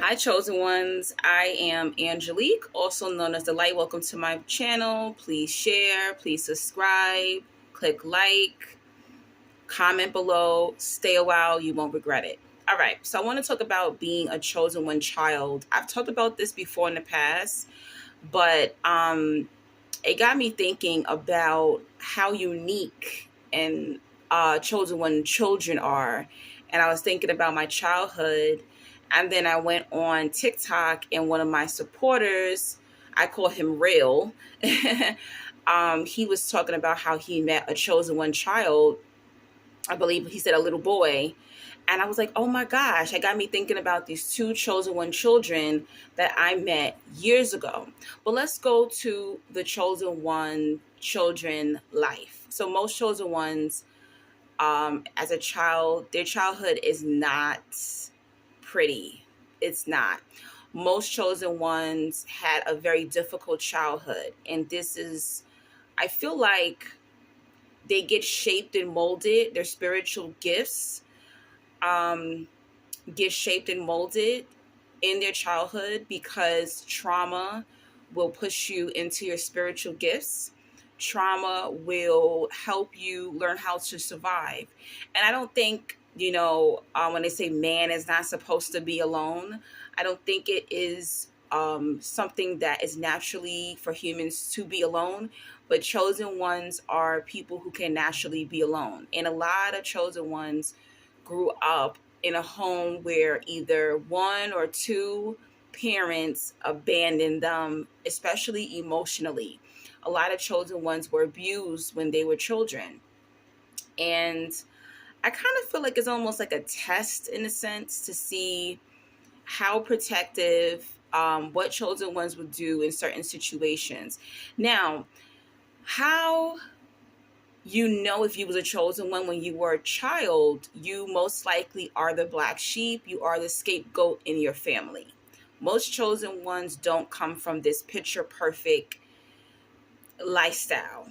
Hi, chosen ones. I am Angelique, also known as the Light. Welcome to my channel. Please share, please subscribe, click like, comment below, stay a while, you won't regret it. All right, so I want to talk about being a chosen one child. I've talked about this before in the past, but it got me thinking about how unique and chosen one children are. And I was thinking about my childhood. And then I went on TikTok, and one of my supporters, I call him Real, he was talking about how he met a chosen one child. I believe he said a little boy. And I was like, oh my gosh, it got me thinking about these two chosen one children that I met years ago. But let's go to the chosen one children life. So most chosen ones, as a child, their childhood is not pretty. It's not. Most chosen ones had a very difficult childhood. And this is, I feel like they get shaped and molded, their spiritual gifts um, get shaped and molded in their childhood because trauma will push you into your spiritual gifts. Trauma will help you learn how to survive. And I don't think, when they say man is not supposed to be alone, I don't think it is something that is naturally for humans to be alone. But chosen ones are people who can naturally be alone. And a lot of chosen ones grew up in a home where either one or two parents abandoned them, especially emotionally. A lot of chosen ones were abused when they were children. And I kind of feel like it's almost like a test in a sense to see how protective what chosen ones would do in certain situations. Now, how if you was a chosen one when you were a child, you most likely are the black sheep, you are the scapegoat in your family. Most chosen ones don't come from this picture perfect lifestyle.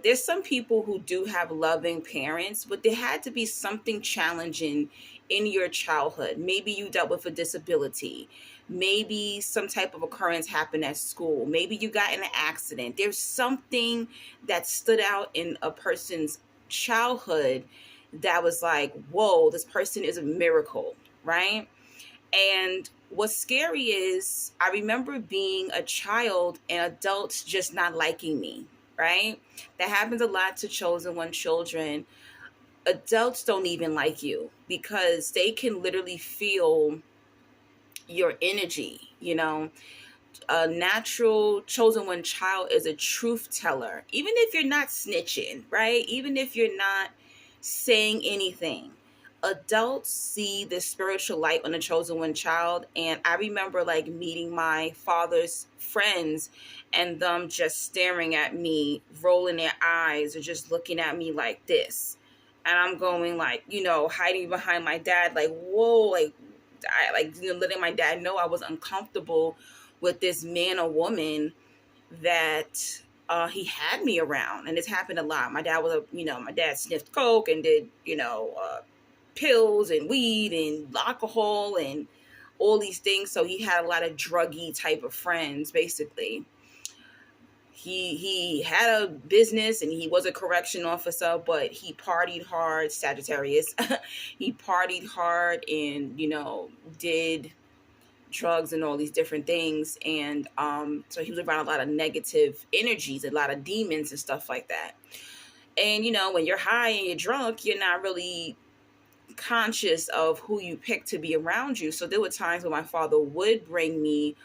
There's some people who do have loving parents, but there had to be something challenging in your childhood. Maybe you dealt with a disability. Maybe some type of occurrence happened at school. Maybe you got in an accident. There's something that stood out in a person's childhood that was like, whoa, this person is a miracle, right? And what's scary is I remember being a child and adults just not liking me, right? That happens a lot to chosen one children. Adults don't even like you because they can literally feel your energy. A natural chosen one child is a truth teller, even if you're not snitching, right? Even if you're not saying anything. Adults see the spiritual light on a chosen one child. And I remember like meeting my father's friends and them just staring at me, rolling their eyes, or just looking at me like this. And I'm going like, hiding behind my dad, like, whoa, like, letting my dad know I was uncomfortable with this man or woman that he had me around. And it's happened a lot. My dad my dad sniffed coke and did, pills and weed and alcohol and all these things. So he had a lot of druggy type of friends, basically. He had a business and he was a correction officer, but he partied hard, Sagittarius. He partied hard and, did drugs and all these different things. And so he was around a lot of negative energies, a lot of demons and stuff like that. And, when you're high and you're drunk, you're not really conscious of who you pick to be around you. So there were times when my father would bring me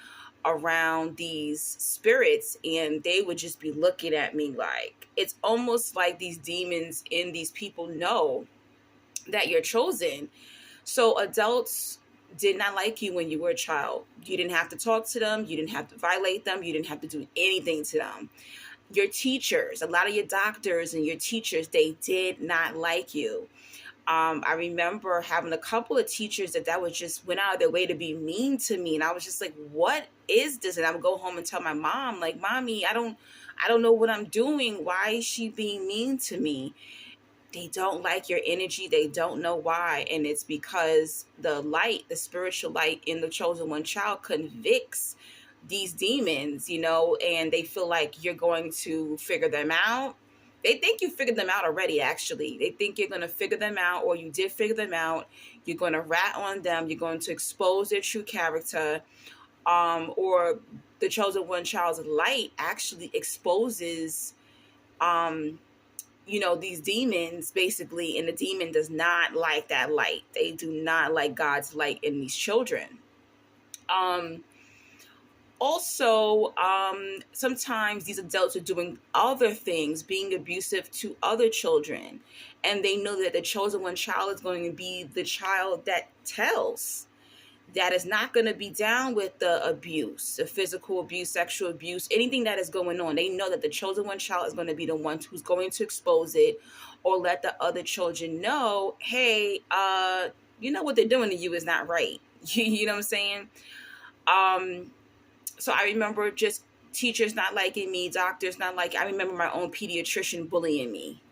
around these spirits and they would just be looking at me like, it's almost like these demons in these people know that you're chosen. So adults did not like you when you were a child. You didn't have to talk to them. You didn't have to violate them. You didn't have to do anything to them. Your teachers, a lot of your doctors and your teachers, they did not like you. I remember having a couple of teachers that was just went out of their way to be mean to me. And I was just like, what is this? And I would go home and tell my mom, like, Mommy, I don't know what I'm doing. Why is she being mean to me? They don't like your energy. They don't know why. And it's because the light, the spiritual light in the chosen one child convicts these demons, and they feel like you're going to figure them out. They think you figured them out already, actually. They think you're going to figure them out, or you did figure them out. You're going to rat on them. You're going to expose their true character. Or the chosen one child's light actually exposes these demons, basically, and the demon does not like that light. They do not like God's light in these children. Also, sometimes these adults are doing other things, being abusive to other children, and they know that the chosen one child is going to be the child that tells, that is not going to be down with the abuse, the physical abuse, sexual abuse, anything that is going on. They know that the chosen one child is going to be the one who's going to expose it, or let the other children know, hey, what they're doing to you is not right. You know what I'm saying? So I remember just teachers not liking me, doctors not liking. I remember my own pediatrician bullying me.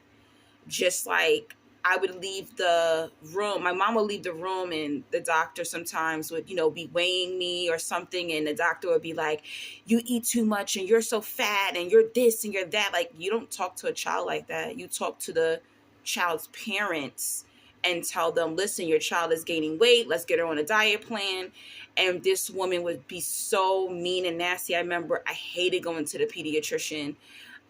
Just like, I would leave the room. My mom would leave the room, and the doctor sometimes would, be weighing me or something. And the doctor would be like, you eat too much and you're so fat and you're this and you're that. Like, you don't talk to a child like that. You talk to the child's parents and tell them, listen, your child is gaining weight. Let's get her on a diet plan. And this woman would be so mean and nasty. I remember I hated going to the pediatrician.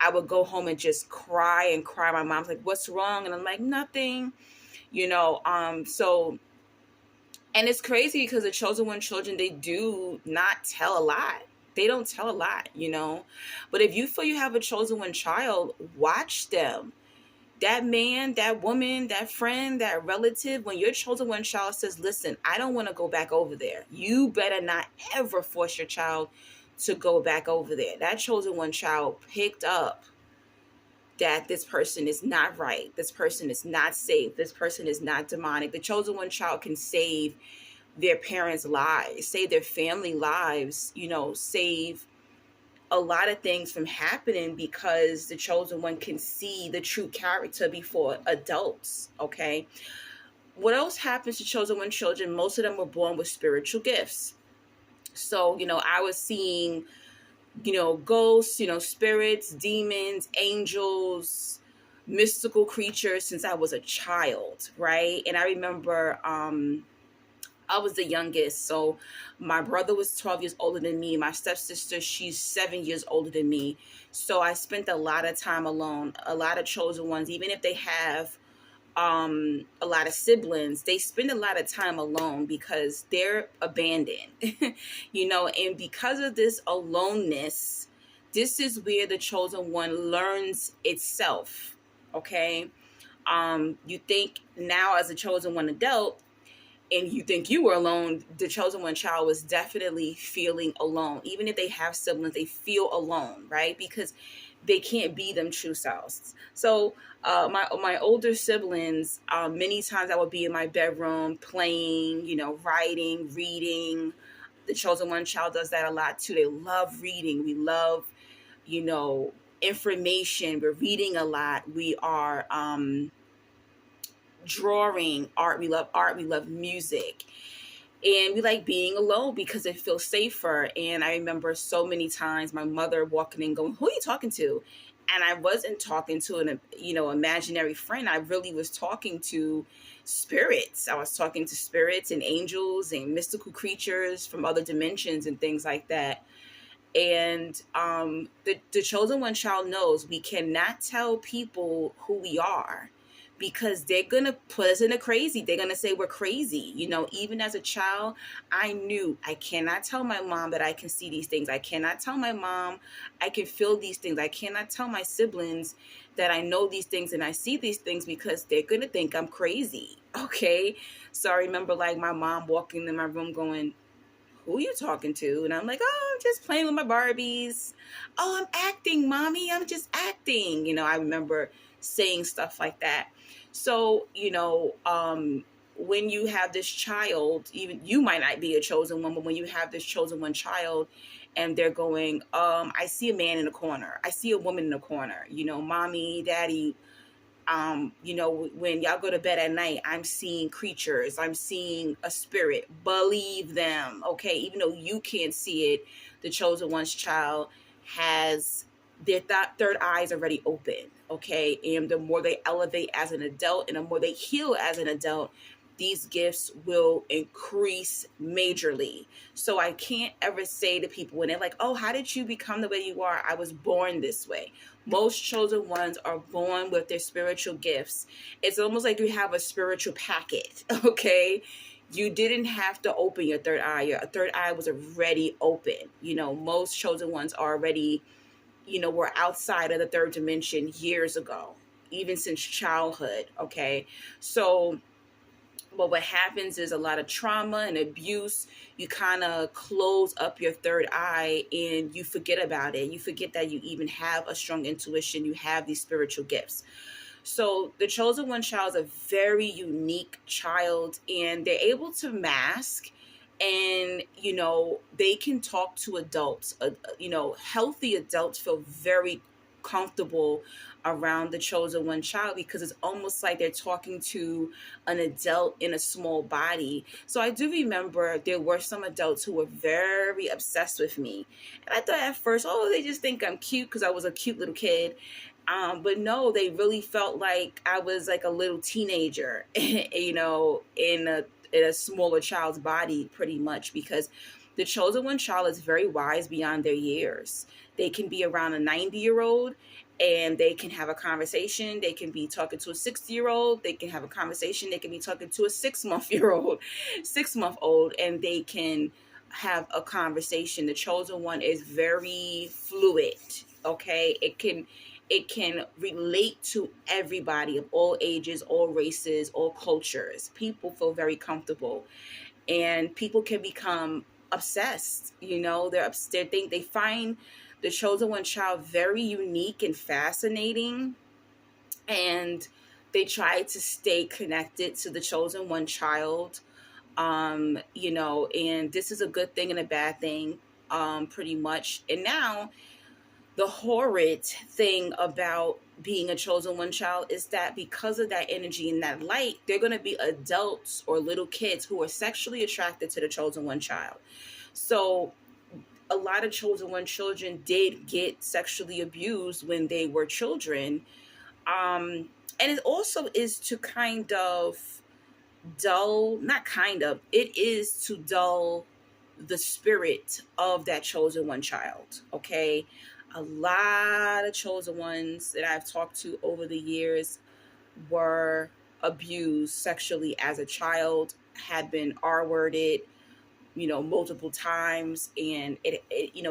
I would go home and just cry and cry. My mom's like, what's wrong? And I'm like, nothing, so, and it's crazy because the chosen one children, they do not tell a lot. They don't tell a lot, but if you feel you have a chosen one child, watch them. That man, that woman, that friend, that relative, when your chosen one child says, listen, I don't want to go back over there, you better not ever force your child to go back over there. That chosen one child picked up that this person is not right. This person is not safe. This person is not demonic. The chosen one child can save their parents' lives, save their family lives, save a lot of things from happening, because the chosen one can see the true character before adults. Okay. What else happens to chosen one children? Most of them were born with spiritual gifts. So, I was seeing, ghosts, spirits, demons, angels, mystical creatures since I was a child, right? And I remember I was the youngest. So my brother was 12 years older than me. My stepsister, she's 7 years older than me. So I spent a lot of time alone. A lot of chosen ones, even if they have a lot of siblings, they spend a lot of time alone because they're abandoned, and because of this aloneness, this is where the chosen one learns itself. Okay. You think now as a chosen one adult, and you think you were alone, the chosen one child was definitely feeling alone. Even if they have siblings, they feel alone, right? Because they can't be them true selves. So my older siblings, many times I would be in my bedroom playing, writing, reading. The chosen one child does that a lot too. They love reading. We love, information. We're reading a lot. We are drawing, art. We love art. We love music. And we like being alone because it feels safer. And I remember so many times my mother walking in going, who are you talking to? And I wasn't talking to an, imaginary friend. I really was talking to spirits. I was talking to spirits and angels and mystical creatures from other dimensions and things like that. And the chosen one child knows we cannot tell people who we are, because they're going to put us in a crazy. They're going to say we're crazy. Even as a child, I knew I cannot tell my mom that I can see these things. I cannot tell my mom I can feel these things. I cannot tell my siblings that I know these things and I see these things, because they're going to think I'm crazy. Okay. So I remember like my mom walking in my room going, who are you talking to? And I'm like, oh, I'm just playing with my Barbies. Oh, I'm acting, mommy. I'm just acting. I remember saying stuff like that. So, when you have this child, even you might not be a chosen one, but when you have this chosen one child and they're going, I see a man in the corner. I see a woman in the corner, mommy, daddy, When y'all go to bed at night, I'm seeing creatures, I'm seeing a spirit. Believe them, okay? Even though you can't see it, the chosen one's child has their third eyes already open, okay? And the more they elevate as an adult and the more they heal as an adult, these gifts will increase majorly. So I can't ever say to people when they're like, oh, how did you become the way you are? I was born this way. Most chosen ones are born with their spiritual gifts. It's almost like you have a spiritual packet, okay? You didn't have to open your third eye. Your third eye was already open. Most chosen ones are already, were outside of the third dimension years ago, even since childhood, okay? So, but what happens is a lot of trauma and abuse. You kind of close up your third eye and you forget about it. You forget that you even have a strong intuition. You have these spiritual gifts. So the chosen one child is a very unique child, and they're able to mask, and they can talk to adults. Healthy adults feel very comfortable around the chosen one child because it's almost like they're talking to an adult in a small body. So I do remember there were some adults who were very obsessed with me, and I thought at first, oh, they just think I'm cute because I was a cute little kid. But no, they really felt like I was like a little teenager, in a smaller child's body, pretty much, because the chosen one child is very wise beyond their years. They can be around a 90-year-old and they can have a conversation. They can be talking to a 60-year-old. They can have a conversation. They can be talking to a 6-month-old, and they can have a conversation. The chosen one is very fluid. Okay. It can relate to everybody of all ages, all races, all cultures. People feel very comfortable, and people can become obsessed. They find the chosen one child very unique and fascinating, and they try to stay connected to the chosen one child. And this is a good thing and a bad thing, pretty much. And now, the horrid thing about being a chosen one child is that because of that energy and that light, they're going to be adults or little kids who are sexually attracted to the chosen one child. So a lot of chosen one children did get sexually abused when they were children. And it also is to kind of it is to dull the spirit of that chosen one child, okay? A lot of chosen ones that I've talked to over the years were abused sexually as a child, had been R-worded, multiple times. And it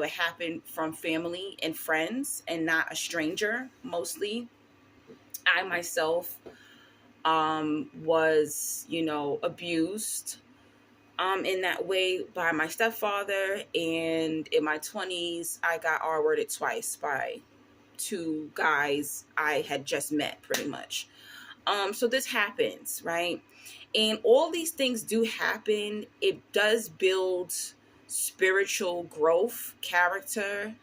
happened from family and friends and not a stranger, mostly. I myself was, abused in that way by my stepfather. And in my 20s, I got R-worded twice by two guys I had just met, pretty much. So this happens, right? And all these things do happen. It does build spiritual growth, character,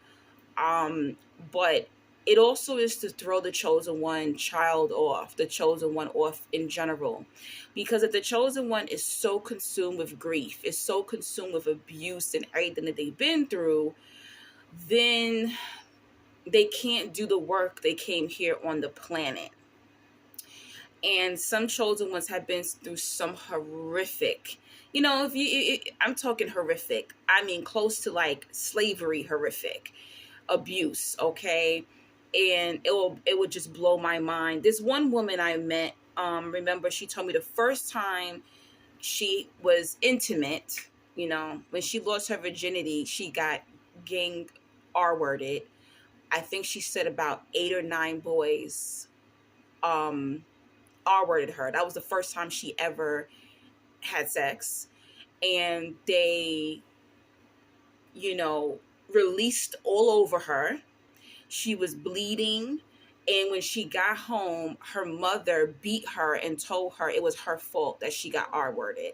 but it also is to throw the chosen one child off, the chosen one off in general. Because if the chosen one is so consumed with grief, is so consumed with abuse and everything that they've been through, then they can't do the work they came here on the planet. And some chosen ones have been through some horrific, I'm talking horrific, I mean close to like slavery horrific abuse, okay? And it would just blow my mind. This one woman I met, remember, she told me the first time she was intimate, when she lost her virginity, she got gang R-worded. I think she said about 8 or 9 boys R-worded her. That was the first time she ever had sex. And they, released all over her. She was bleeding. And when she got home, her mother beat her and told her it was her fault that she got R-worded.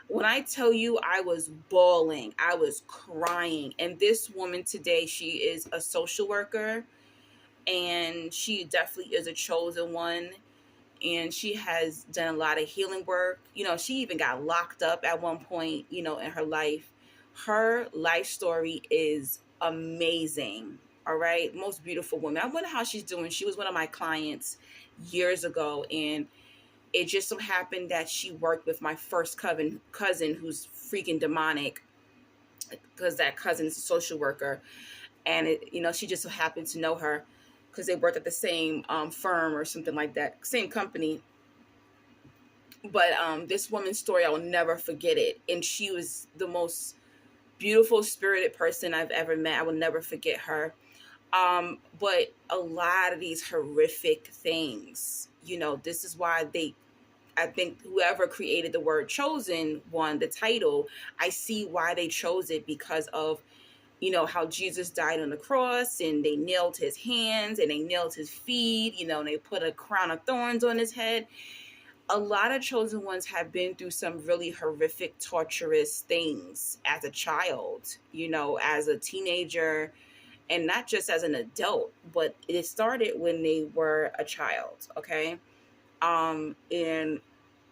When I tell you, I was bawling, I was crying. And this woman today, she is a social worker, and she definitely is a chosen one. and she has done a lot of healing work. She even got locked up at one point, in her life. Her life story is amazing. All right. Most beautiful woman. I wonder how she's doing. She was one of my clients years ago, and it just so happened that she worked with my first cousin who's freaking demonic, because that cousin's a social worker. And she just so happened to know her because they worked at the same firm or something like that, same company. But this woman's story, I will never forget it. And she was the most beautiful spirited person I've ever met. I will never forget her. But a lot of these horrific things, this is why I think whoever created the word chosen one, the title, I see why they chose it, because of how Jesus died on the cross, and they nailed his hands and they nailed his feet, and they put a crown of thorns on his head. A lot of chosen ones have been through some really horrific, torturous things as a child, as a teenager, and not just as an adult, but it started when they were a child. Okay. And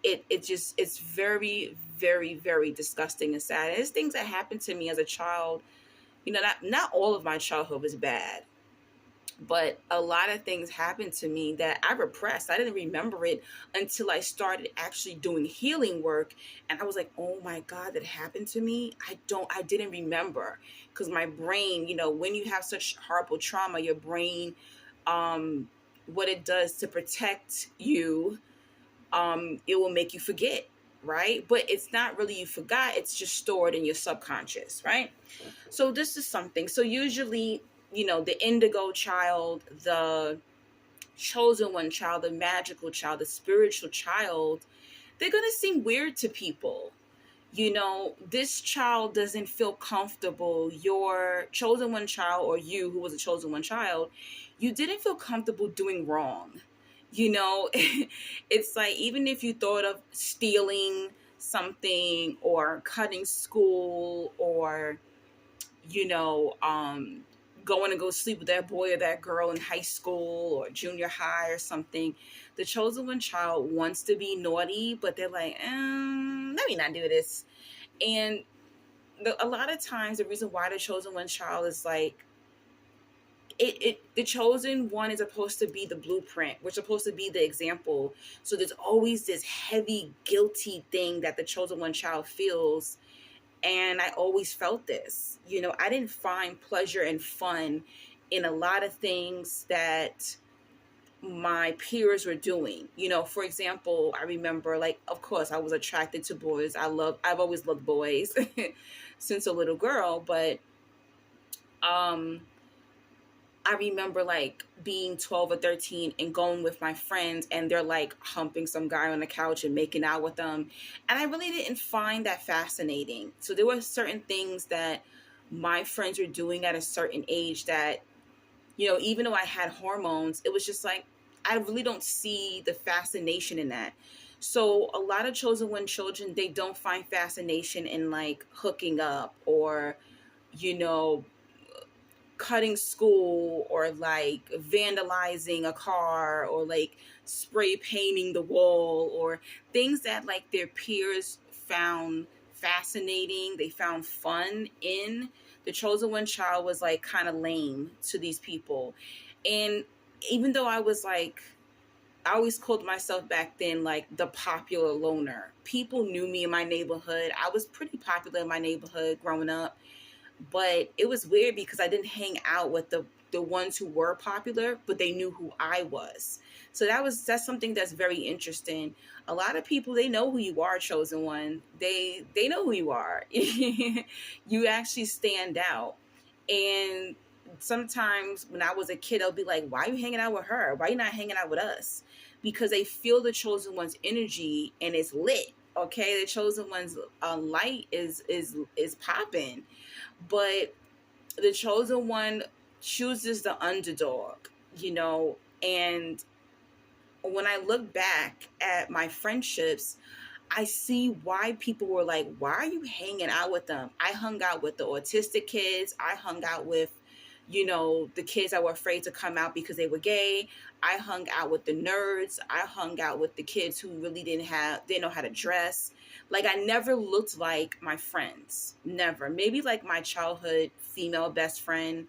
it's very, very, very disgusting and sad. And it's things that happened to me as a child. Not all of my childhood was bad, but a lot of things happened to me that I repressed. I didn't remember it until I started actually doing healing work. And I was like, oh my God, that happened to me. I didn't remember, because my brain, when you have such horrible trauma, your brain, what it does to protect you, it will make you forget. Right? But it's not really you forgot, it's just stored in your subconscious, right? So this is something. So usually, the indigo child, the chosen one child, the magical child, the spiritual child, they're going to seem weird to people. This child doesn't feel comfortable. Your chosen one child, or you who was a chosen one child, you didn't feel comfortable doing wrong. It's like, even if you thought of stealing something or cutting school, or, going to go sleep with that boy or that girl in high school or junior high or something, the chosen one child wants to be naughty, but they're like, let me not do this. And a lot of times, the reason why the chosen one child is like, the chosen one is supposed to be the blueprint. We're supposed to be the example. So there's always this heavy, guilty thing that the chosen one child feels. And I always felt this. I didn't find pleasure and fun in a lot of things that my peers were doing. For example, I remember, like, of course, I was attracted to boys. I've always loved boys since a little girl, but I remember like being 12 or 13 and going with my friends, and they're like humping some guy on the couch and making out with them. And I really didn't find that fascinating. So there were certain things that my friends were doing at a certain age that, even though I had hormones, it was just like, I really don't see the fascination in that. So a lot of chosen one children, they don't find fascination in like hooking up, or, cutting school, or like vandalizing a car, or like spray painting the wall, or things that like their peers found fascinating, they found fun in. The chosen one child was like kind of lame to these people. And even though I was like, I always called myself back then like the popular loner. People knew me in my neighborhood. I was pretty popular in my neighborhood growing up. But it was weird because I didn't hang out with the ones who were popular, but they knew who I was. So that's something that's very interesting. A lot of people, they know who you are, chosen one. They know who you are. You actually stand out. And sometimes when I was a kid, I'll be like, why are you hanging out with her? Why are you not hanging out with us? Because they feel the chosen one's energy and it's lit. Okay, the chosen one's light is popping. But the chosen one chooses the underdog, and when I look back at my friendships, I see why people were like, why are you hanging out with them? I hung out with the autistic kids. I hung out with, the kids that were afraid to come out because they were gay. I hung out with the nerds. I hung out with the kids who really didn't know how to dress. Like, I never looked like my friends. Never. Maybe like my childhood female best friend.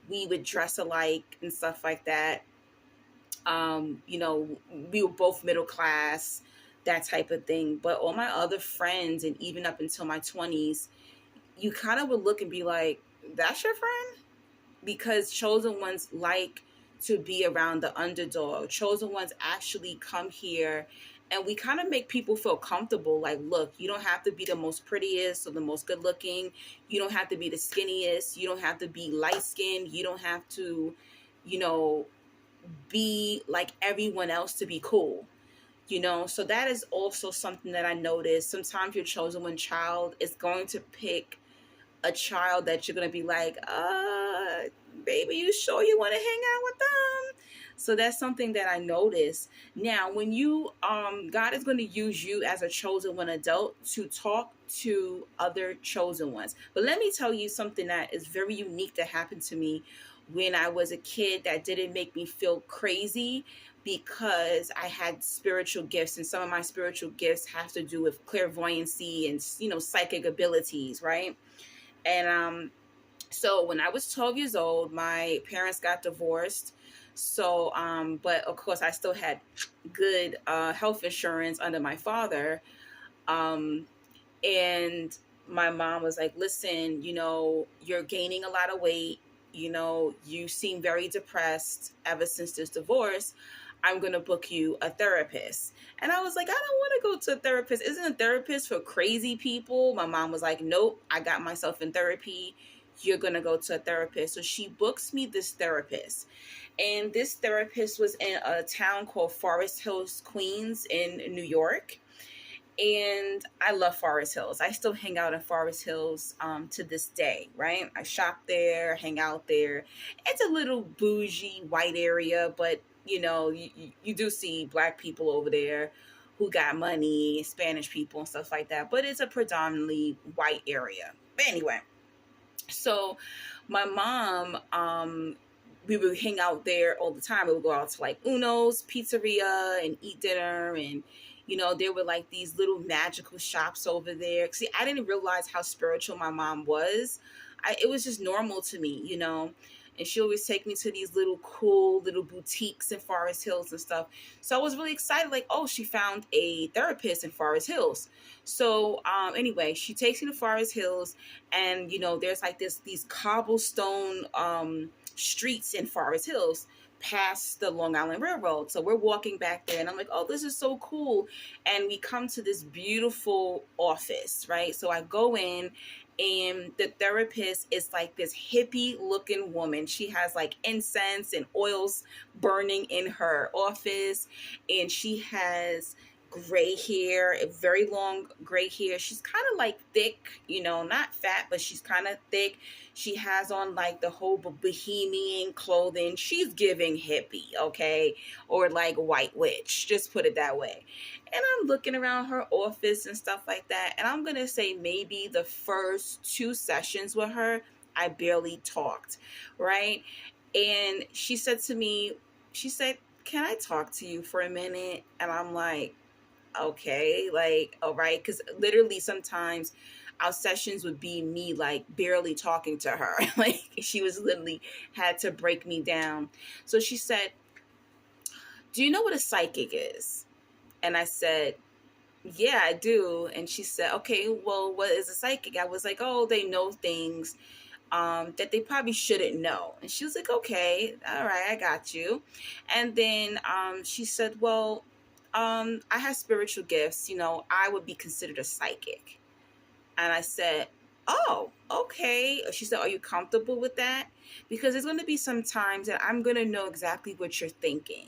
We would dress alike and stuff like that. We were both middle class, that type of thing. But all my other friends, and even up until my 20s, you kind of would look and be like, that's your friend? Because chosen ones like to be around the underdog. Chosen ones actually come here and we kind of make people feel comfortable. Like, look, you don't have to be the most prettiest or the most good looking. You don't have to be the skinniest. You don't have to be light skinned. You don't have to, you know, be like everyone else to be cool. So that is also something that I noticed. Sometimes your chosen one child is going to pick a child that you're going to be like, baby, you sure you want to hang out with them? So that's something that I noticed. Now, when God is going to use you as a chosen one adult to talk to other chosen ones. But let me tell you something that is very unique that happened to me when I was a kid that didn't make me feel crazy, because I had spiritual gifts, and some of my spiritual gifts have to do with clairvoyancy and, psychic abilities, right? And so when I was 12 years old, my parents got divorced. So, but of course, I still had good health insurance under my father. Um, and my mom was like, listen, you're gaining a lot of weight. You seem very depressed ever since this divorce. I'm going to book you a therapist. And I was like, I don't want to go to a therapist. Isn't a therapist for crazy people? My mom was like, nope, I got myself in therapy. You're going to go to a therapist. So she books me this therapist. And this therapist was in a town called Forest Hills, Queens in New York. And I love Forest Hills. I still hang out in Forest Hills to this day, right? I shop there, hang out there. It's a little bougie white area, but you do see Black people over there who got money, Spanish people and stuff like that. But it's a predominantly white area. But anyway, so my mom, we would hang out there all the time. We would go out to like Uno's Pizzeria and eat dinner, and there were like these little magical shops over there. See, I didn't realize how spiritual my mom was. It was just normal to me. And she always take me to these little cool little boutiques in Forest Hills and stuff. So I was really excited, like, oh, she found a therapist in Forest Hills. So anyway, she takes me to Forest Hills, and there's like these cobblestone streets in Forest Hills past the Long Island Railroad. So we're walking back there, and I'm like, oh, this is so cool. And we come to this beautiful office, right? So I go in, and the therapist is like this hippie looking woman. She has like incense and oils burning in her office, and she has gray hair, very long gray hair. She's kind of like thick, not fat, but she's kind of thick. She has on like the whole bohemian clothing. She's giving hippie, okay? Or like white witch, just put it that way. And I'm looking around her office and stuff like that. And I'm going to say maybe the first 2 sessions with her, I barely talked, right? And she said to me, can I talk to you for a minute? And I'm like, okay, like, all right. Because literally sometimes our sessions would be me like barely talking to her. Like, she was literally had to break me down. So she said, do you know what a psychic is? And I said, yeah, I do. And she said, okay, well, what is a psychic? I was like, oh, they know things that they probably shouldn't know. And she was like, okay, all right, I got you. And then she said, well, I have spiritual gifts. I would be considered a psychic. And I said, oh, okay. She said, are you comfortable with that? Because there's going to be some times that I'm going to know exactly what you're thinking.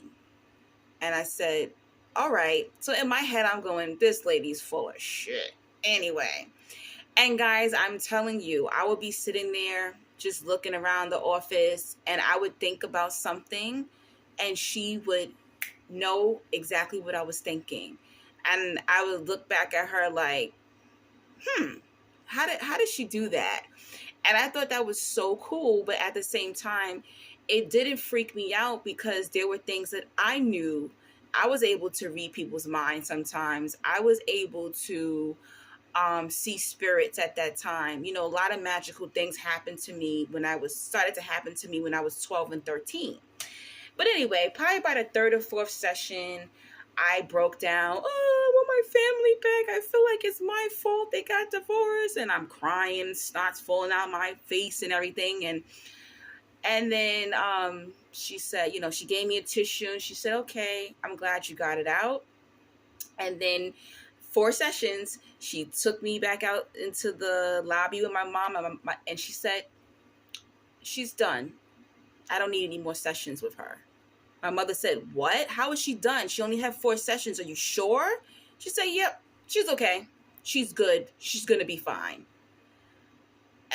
And I said, all right. So in my head, I'm going, this lady's full of shit. Anyway. And guys, I'm telling you, I would be sitting there just looking around the office, and I would think about something, and she would know exactly what I was thinking. And I would look back at her like, how did she do that? And I thought that was so cool, but at the same time, it didn't freak me out because there were things that I knew. I was able to read people's minds sometimes. I was able to see spirits at that time. You know, a lot of magical things happened to me when I was started to happen to me when I was 12 and 13. But anyway, probably by the third or fourth session, I broke down. Oh, I want my family back. I feel like it's my fault they got divorced, and I'm crying, snots falling out my face and everything. And then she said, you know, she gave me a tissue and she said, "Okay, I'm glad you got it out." And then 4 sessions, she took me back out into the lobby with my mom, and she said, "She's done. I don't need any more sessions with her." My mother said, "What? How is she done? She only had 4 sessions. Are you sure?" She said, "Yep, she's okay. She's good. She's going to be fine."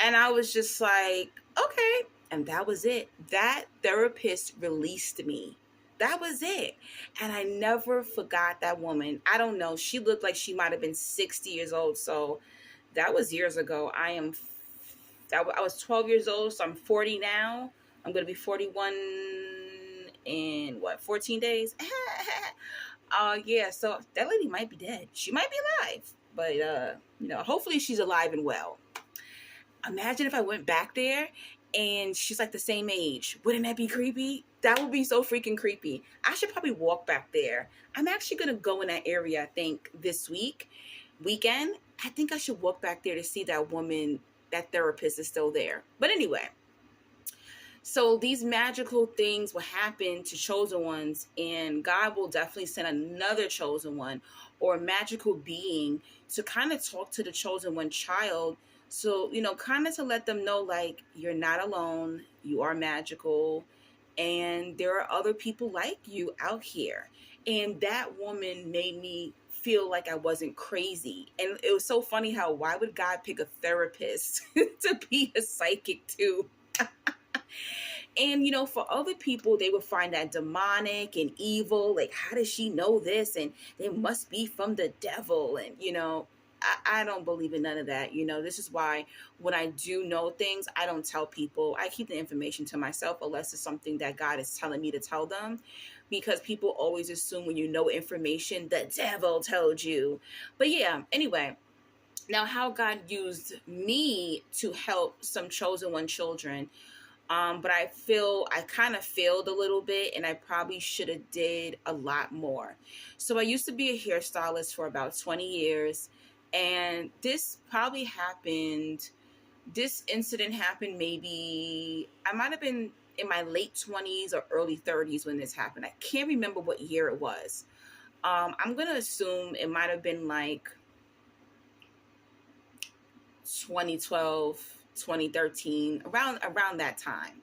And I was just like, okay. And that was it. That therapist released me. That was it. And I never forgot that woman. I don't know. She looked like she might have been 60 years old. So that was years ago. I was 12 years old. So I'm 40 now. I'm going to be 41 in 14 days. Yeah. So that lady might be dead. She might be alive. But, you know, hopefully she's alive and well. Imagine if I went back there and she's like the same age. Wouldn't that be creepy? That would be so freaking creepy. I should probably walk back there. I'm actually going to go in that area, I think, this weekend. I think I should walk back there to see that woman, that therapist is still there. But anyway, so these magical things will happen to chosen ones, and God will definitely send another chosen one or a magical being to kind of talk to the chosen one child. So, you know, kind of to let them know, like, you're not alone, you are magical, and there are other people like you out here. And that woman made me feel like I wasn't crazy. And it was so funny how, why would God pick a therapist to be a psychic too? And, you know, for other people, they would find that demonic and evil. Like, how does she know this? And they must be from the devil. And, you know, I don't believe in none of that. You know, this is why when I do know things, I don't tell people. I keep the information to myself unless it's something that God is telling me to tell them. Because people always assume when you know information, the devil told you. But yeah, anyway. Now, how God used me to help some chosen one children. But I feel I kind of failed a little bit, and I probably should have did a lot more. So I used to be a hairstylist for about 20 years, and this incident happened maybe, I might have been in my late 20s or early 30s when this happened. I can't remember what year it was. I'm going to assume it might have been like 2012, 2013, around that time.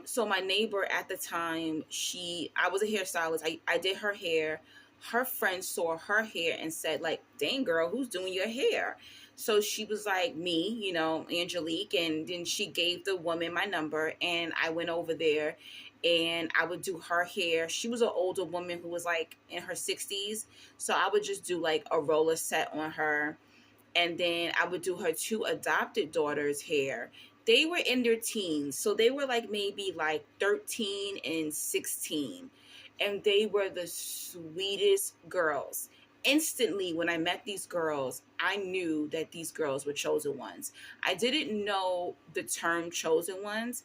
So my neighbor at the time, I was a hairstylist. I did her hair. Her friend saw her hair and said, like, "Dang, girl, who's doing your hair?" So she was like, "Me, you know, Angelique." And then she gave the woman my number, and I went over there and I would do her hair. She was an older woman who was like in her 60s. So I would just do like a roller set on her. And then I would do her 2 adopted daughters' hair. They were in their teens, so they were like maybe like 13 and 16. And they were the sweetest girls. Instantly, when I met these girls, I knew that these girls were chosen ones. I didn't know the term chosen ones.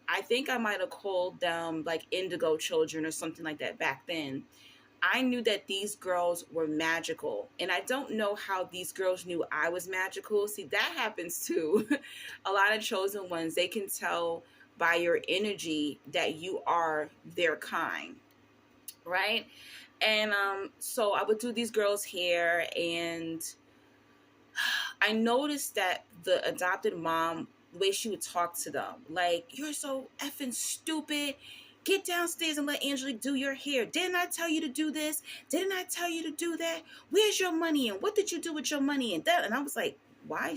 I think I might have called them like indigo children or something like that back then. I knew that these girls were magical. And I don't know how these girls knew I was magical. See, that happens too. A lot of chosen ones, they can tell by your energy that you are their kind, right? And so I would do these girls' hair, and I noticed that the adopted mom, the way she would talk to them, like, "You're so effing stupid. Get downstairs and let Angelique do your hair. Didn't I tell you to do this? Didn't I tell you to do that? Where's your money? And what did you do with your money?" And that, and I was like, why?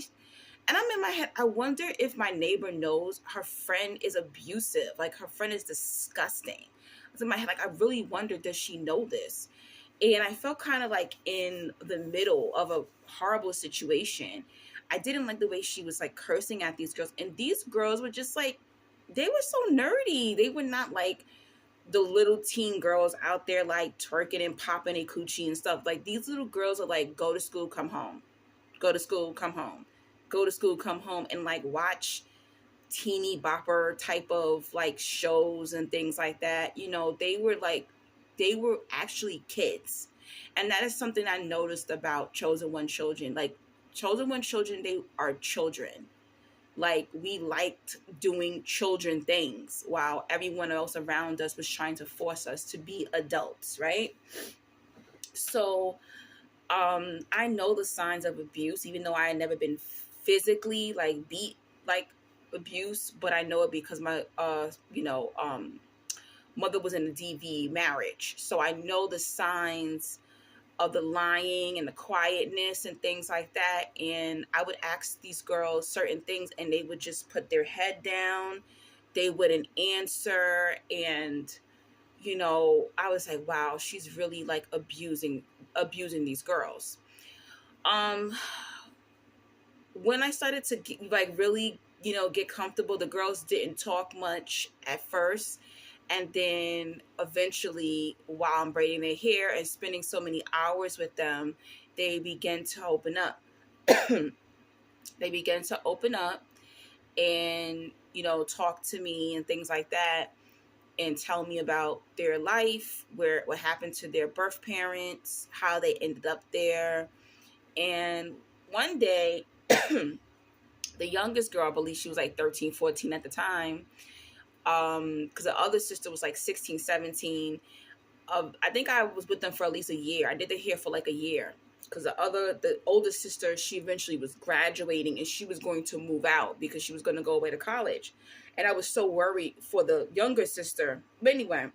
And I'm in my head, I wonder if my neighbor knows her friend is abusive. Like, her friend is disgusting. I was in my head, like, I really wonder, does she know this? And I felt kind of like in the middle of a horrible situation. I didn't like the way she was like cursing at these girls. And these girls were just like, they were so nerdy. They were not like the little teen girls out there like twerking and popping a coochie and stuff. Like these little girls are like, go to school, come home. Go to school, come home. Go to school, come home, and like watch teeny bopper type of like shows and things like that. You know, they were actually kids. And that is something I noticed about Chosen One children. Like Chosen One children, they are children. Like we liked doing children things while everyone else around us was trying to force us to be adults, right? So I know the signs of abuse, even though I had never been physically like beat like abuse, but I know it because my mother was in a DV marriage. So I know the signs of the lying and the quietness and things like that. And I would ask these girls certain things and they would just put their head down. They wouldn't answer. And, you know, I was like, wow, she's really like abusing these girls. When I started to get, like really, you know, get comfortable, the girls didn't talk much at first. And then eventually, while I'm braiding their hair and spending so many hours with them, they began to open up. They began to open up and, you know, talk to me and things like that and tell me about their life, what happened to their birth parents, how they ended up there. And one day, the youngest girl, I believe she was like 13, 14 at the time, because the other sister was like 16, 17. I think I was with them for at least a year. I did their hair for like a year because the older sister, she eventually was graduating and she was going to move out because she was going to go away to college. And I was so worried for the younger sister. But anyway,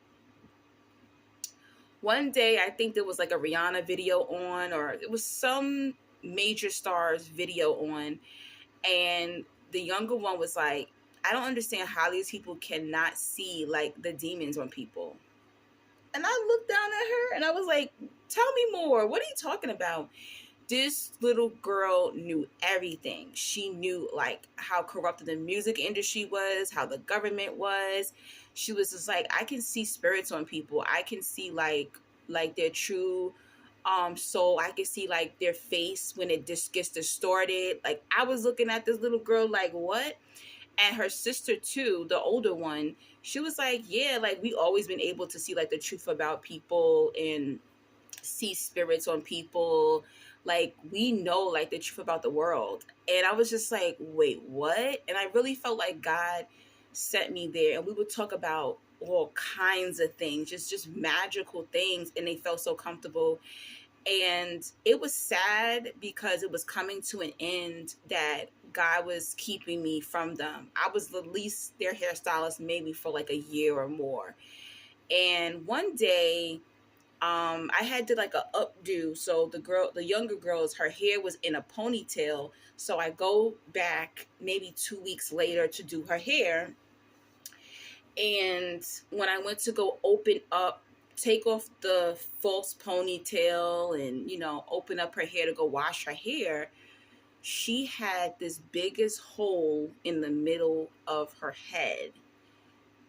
one day I think there was like a Rihanna video on, or it was some major stars video on. And the younger one was like, I don't understand how these people cannot see like the demons on people. And I looked down at her and I was like, tell me more. What are you talking about? This little girl knew everything. She knew like how corrupted the music industry was, how the government was. She was just like, I can see spirits on people. I can see like their true soul. I can see like their face when it just gets distorted. Like I was looking at this little girl like, what? And her sister too, the older one, she was like, yeah, like we always been able to see like the truth about people and see spirits on people. Like we know like the truth about the world. And I was just like, wait, what? And I really felt like God sent me there and we would talk about all kinds of things, just magical things. And they felt so comfortable. And it was sad because it was coming to an end that God was keeping me from them. I was the least their hairstylist maybe for like a year or more. And one day, I had to like a updo. So the younger girls, her hair was in a ponytail. So I go back maybe 2 weeks later to do her hair. And when I went to go take off the false ponytail and, you know, open up her hair to go wash her hair, she had this biggest hole in the middle of her head.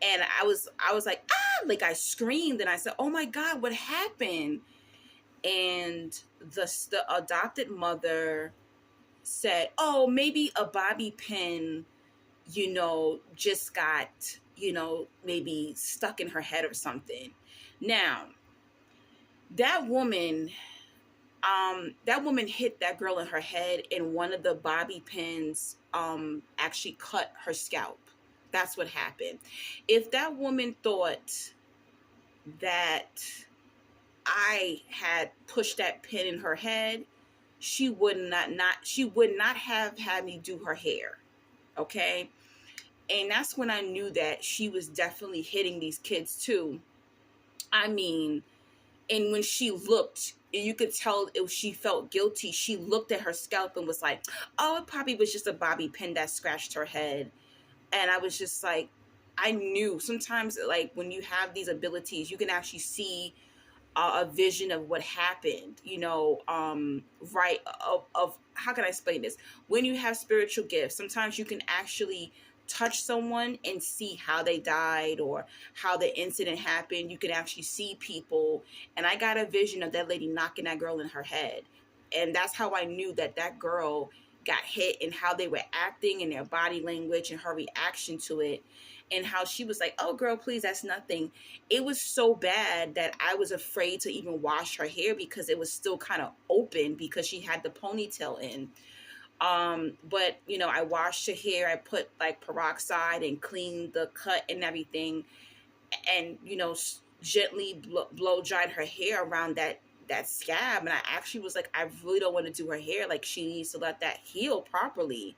And I was like, like I screamed and I said, oh my God, what happened? And the adopted mother said, oh, maybe a bobby pin, you know, just got, you know, maybe stuck in her head or something. Now, that woman hit that girl in her head, and one of the bobby pins actually cut her scalp. That's what happened. If that woman thought that I had pushed that pin in her head, she would not have had me do her hair. Okay? And that's when I knew that she was definitely hitting these kids too. I mean, and when she looked, you could tell she felt guilty. She looked at her scalp and was like, oh, it probably was just a bobby pin that scratched her head. And I was just like, I knew sometimes like when you have these abilities, you can actually see a vision of what happened, right, of how can I explain this? When you have spiritual gifts, sometimes you can actually touch someone and see how they died or how the incident happened. You can actually see people. And I got a vision of that lady knocking that girl in her head. And that's how I knew that that girl got hit, and how they were acting and their body language and her reaction to it, and how she was like, "Oh girl, please, that's nothing." It was so bad that I was afraid to even wash her hair because it was still kind of open because she had the ponytail in. But I washed her hair, I put like peroxide and cleaned the cut and everything, and gently blow dried her hair around that scab. And I actually was like, I really don't want to do her hair. Like, she needs to let that heal properly.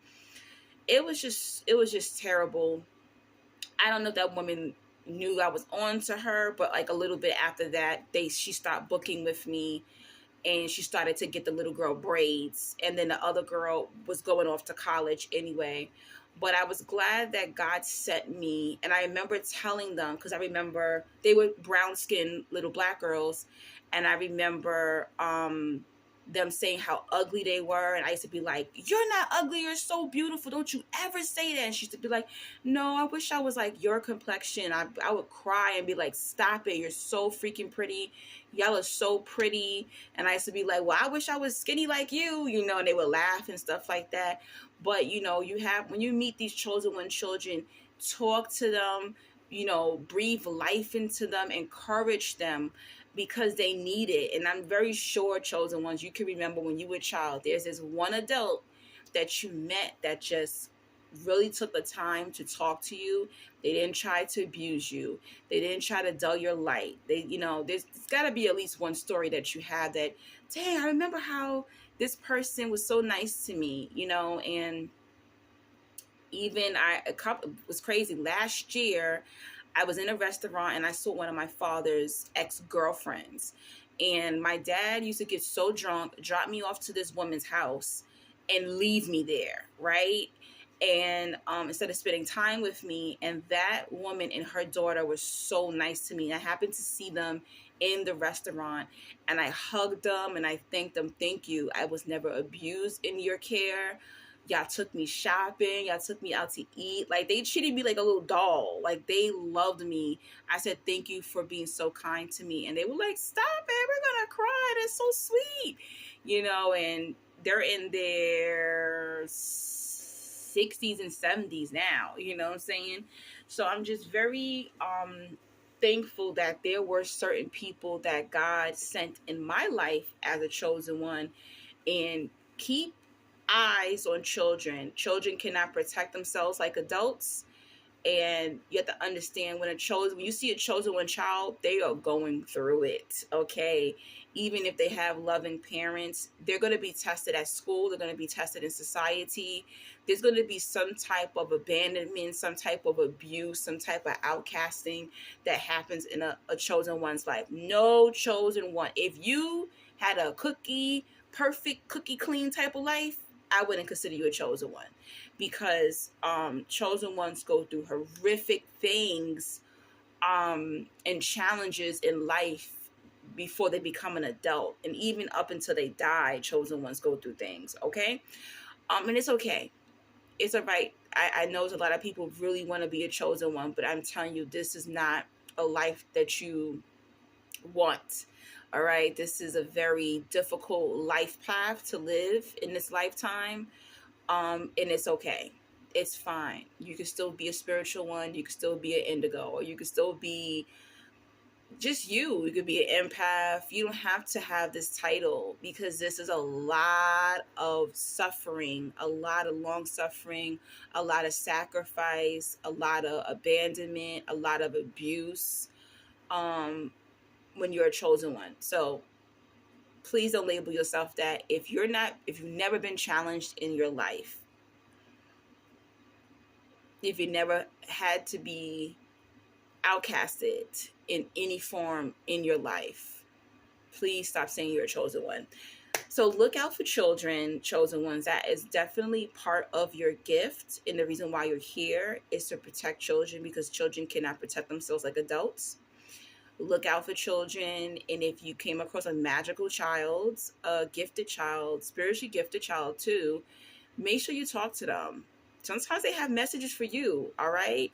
It was just terrible. I don't know if that woman knew I was on to her, but like a little bit after that, she stopped booking with me, and she started to get the little girl braids, and then the other girl was going off to college anyway. But I was glad that God sent me, and I remember telling them, because I remember they were brown skinned little black girls, and I remember them saying how ugly they were, and I used to be like, "You're not ugly, you're so beautiful, don't you ever say that." And she used to be like, "No, I wish I was like your complexion." I would cry and be like, "Stop it, you're so freaking pretty, y'all are so pretty." And I used to be like, "Well, I wish I was skinny like you," and they would laugh and stuff like that. But when you meet these chosen one children, talk to them, breathe life into them, encourage them, because they need it. And I'm very sure, chosen ones, you can remember when you were a child, there's this one adult that you met that just really took the time to talk to you. They didn't try to abuse you. They didn't try to dull your light. There's got to be at least one story that you have that, dang, I remember how this person was so nice to me, and even it was crazy. Last year, I was in a restaurant and I saw one of my father's ex-girlfriends. And my dad used to get so drunk, drop me off to this woman's house and leave me there, right? And instead of spending time with me, and that woman and her daughter were so nice to me. I happened to see them in the restaurant, and I hugged them and I thanked them. "Thank you. I was never abused in your care. Y'all took me shopping. Y'all took me out to eat. Like, they treated me like a little doll. Like, they loved me." I said, "Thank you for being so kind to me." And they were like, "Stop it. We're going to cry. That's so sweet." And they're in their 60s and 70s now. You know what I'm saying? So I'm just very thankful that there were certain people that God sent in my life as a chosen one. And keep eyes on children. Children cannot protect themselves like adults. And you have to understand, when you see a chosen one child, they are going through it. Okay. Even if they have loving parents, they're going to be tested at school. They're going to be tested in society. There's going to be some type of abandonment, some type of abuse, some type of outcasting that happens in a chosen one's life. No chosen one. If you had a perfect cookie clean type of life, I wouldn't consider you a chosen one, because chosen ones go through horrific things and challenges in life before they become an adult, and even up until they die. Chosen ones go through things. Okay. And it's okay. It's all right. I know a lot of people really want to be a chosen one, but I'm telling you, this is not a life that you want. All right. This is a very difficult life path to live in this lifetime. And it's okay. It's fine. You can still be a spiritual one. You can still be an indigo, or you can still be just you. You could be an empath. You don't have to have this title, because this is a lot of suffering, a lot of long suffering, a lot of sacrifice, a lot of abandonment, a lot of abuse when you're a chosen one. So please don't label yourself that. If you've never been challenged in your life, if you never had to be outcasted in any form in your life, please stop saying you're a chosen one. So look out for children, chosen ones. That is definitely part of your gift. And the reason why you're here is to protect children, because children cannot protect themselves like adults. look out for children. And if you came across a magical child, a gifted child, spiritually gifted child too, make sure you talk to them. Sometimes they have messages for you, all right?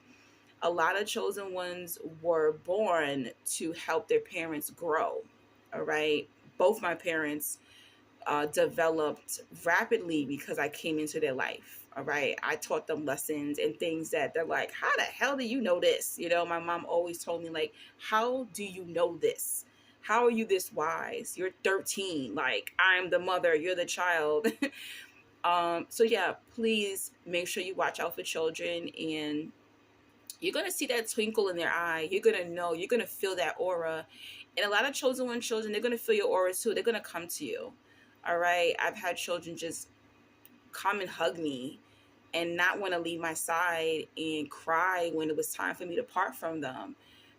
A lot of chosen ones were born to help their parents grow, all right? Both my parents developed rapidly because I came into their life. All right. I taught them lessons and things that they're like, how the hell do you know this? You know, my mom always told me, like, how do you know this? How are you this wise? You're 13. Like, I'm the mother, you're the child. So yeah, please make sure you watch out for children, and you're gonna see that twinkle in their eye. You're gonna know, you're gonna feel that aura. And a lot of chosen one children, they're gonna feel your aura too. They're gonna come to you. All right. I've had children just come and hug me and not want to leave my side and cry when it was time for me to part from them,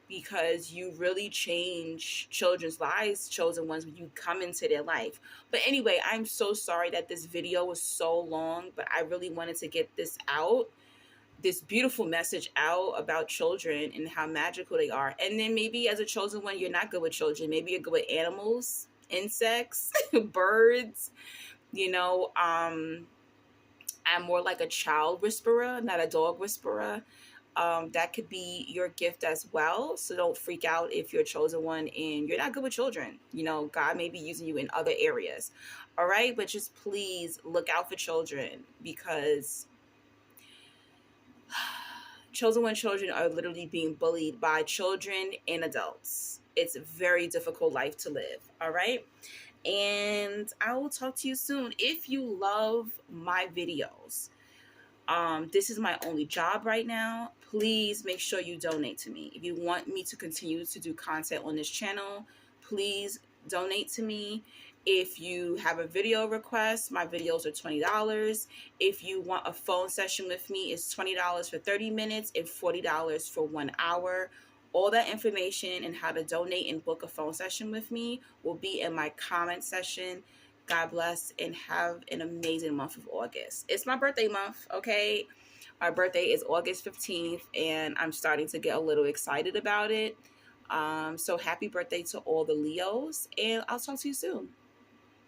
because you really change children's lives, chosen ones, when you come into their life. But anyway, I'm so sorry that this video was so long, but I really wanted to get this out, this beautiful message out about children and how magical they are. And then maybe as a chosen one, you're not good with children. Maybe you're good with animals, insects, birds, you know. I'm more like a child whisperer, not a dog whisperer. That could be your gift as well. So don't freak out if you're a chosen one and you're not good with children. You know, God may be using you in other areas. All right. But just please look out for children, because chosen one children are literally being bullied by children and adults. It's a very difficult life to live. All right. And I will talk to you soon. If you love my videos, this is my only job right now. Please make sure you donate to me. If you want me to continue to do content on this channel, please donate to me. If you have a video request, my videos are $20. If you want a phone session with me, it's $20 for 30 minutes and $40 for 1 hour. All that information and how to donate and book a phone session with me will be in my comment section. God bless and have an amazing month of August. It's my birthday month, okay? My birthday is August 15th, and I'm starting to get a little excited about it. So happy birthday to all the Leos, and I'll talk to you soon.